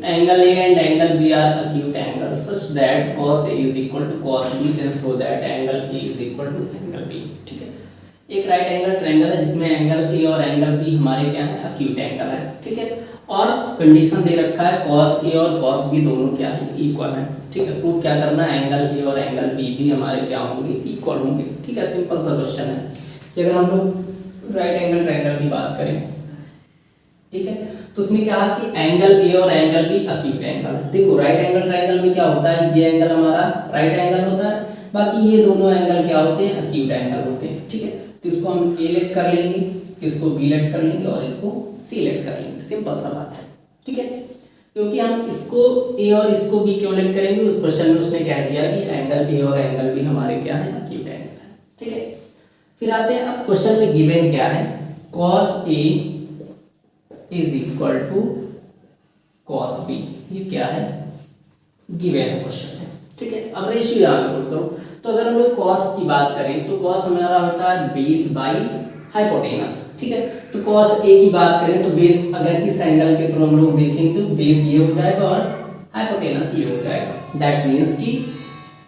Angle A and angle B are acute angles such that cos A is equal to cos B and so that angle A is equal to angle B। ठीक है, एक right angle triangle है जिसमें angle A और angle B हमारे क्या है, acute angle है। ठीक है, और कंडीशन दे रखा है cos A और cos B दोनों क्या है, इक्वल है। ठीक है, प्रूव क्या करना है, एंगल ए और एंगल बी भी हमारे क्या होंगे, इक्वल होंगे। ठीक है, सिंपल सा क्वेश्चन है कि अगर हम लोग राइट एंगल ट्रायंगल की बात करें, ठीक है, तो उसने कहा कि एंगल ए और एंगल बी एक्यूट एंगल है। देखो राइट एंगल ट्रायंगल में क्या होता है, ये एंगल हमारा राइट एंगल होता है, बाकी ये दोनों एंगल क्या होते हैं, एक्यूट एंगल होते हैं। ठीक है, तो इसको हम ए लेट कर लेंगे, इसको बी लेट कर लेंगे और इसको सी लेट कर लेंगे, सिंपल सा बात है। ठीक है, क्योंकि हम इसको ए और इसको बी क्यों लेट करेंगे, उस क्वेश्चन में उसने कह दिया कि एंगल ए और एंगल बी हमारे क्या है, एक्यूट एंगल है। ठीक है, फिर आते हैं अब क्वेश्चन में गिवन क्या है, cos A is equal to cos B, ये क्या है, गिवन क्वेश्चन है। ठीक है, अब रेशियो यहाँ पे पुट करो, तो अगर हम लोग cos की बात करें तो cos हमारा होता है बेस बाई हाइपोटेनस। ठीक है, तो cos A की बात करें तो बेस अगर इस एंगल के थ्रू हम लोग देखेंगे तो बेस ये हो जाएगा और हाइपोटेनस ये हो जाएगा, दैट मीन्स कि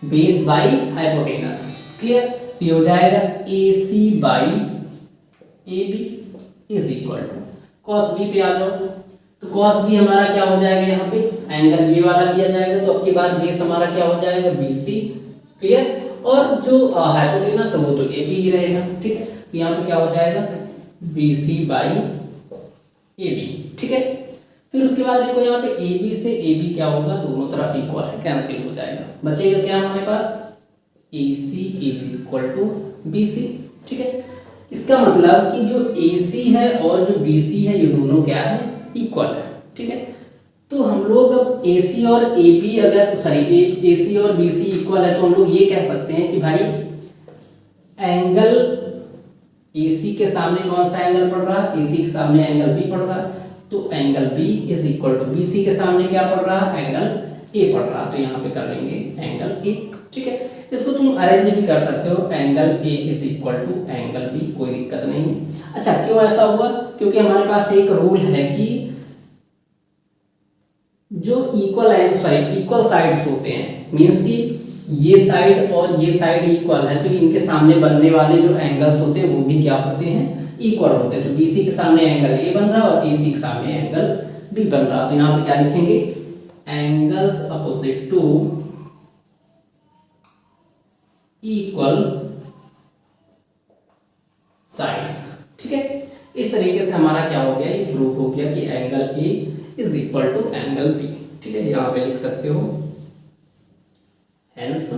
बेस बाई हाइपोटेनस। क्लियर, तो ये हो जाएगा AC by AB is equal to cos B पे आ जाओ, तो cos B हमारा क्या हो जाएगा, यहाँ पे एंगल ये वाला लिया जाएगा, तो अब के बाद बेस हमारा क्या हो जाएगा, BC। क्लियर, और जो हाइपोटेनस है वो तो AB ही रहेगा। ठीक है, तो यहाँ पे क्या हो जाएगा, BC बाई AB। ठीक है, फिर उसके बाद देखो यहाँ पे AB से AB क्या होगा, दोनों तरफ इक्वल है, कैंसिल हो जाएगा, बचेगा क्या हमारे पास, AC is equal to BC। ठीक है, इसका मतलब कि जो AC है और जो BC है ये दोनों क्या है, इक्वल है। ठीक है, तो हम लोग अब AC और AB अगर AC और BC इक्वल है तो हम लोग ये कह सकते हैं कि भाई एंगल AC के सामने कौन सा एंगल पड़ रहा है, AC के सामने एंगल B पड़ रहा है, तो angle B is equal to BC के सामने क्या पड़ रहा है, एंगल A पड़ रहा है, तो यहाँ पे कर लेंगे एंगल A। ठीक है, इसको तुम अरेंज भी कर सकते हो, angle A is equal to angle B, कोई दिक्कत नहीं है। अच्छा, क्यों ऐसा हुआ, क्योंकि हमारे पास एक रूल है कि जो इक्वल साइड्स होते हैं, मींस कि ये साइड और ये साइड इक्वल है, तो इनके सामने बनने वाले जो एंगल्स होते हैं वो भी क्या होते हैं, इक्वल होते हैं। तो BC के सामने एंगल A बन रहा है और AC के सामने एंगल B बन रहा है, तो यहाँ पे क्या लिखेंगे, angles opposite to equal sides. ठीक है, इस तरीके से हमारा क्या हो गया, ये प्रूफ हो गया कि angle A is equal to angle B। ठीक है, यहाँ पे लिख सकते हो, हेंस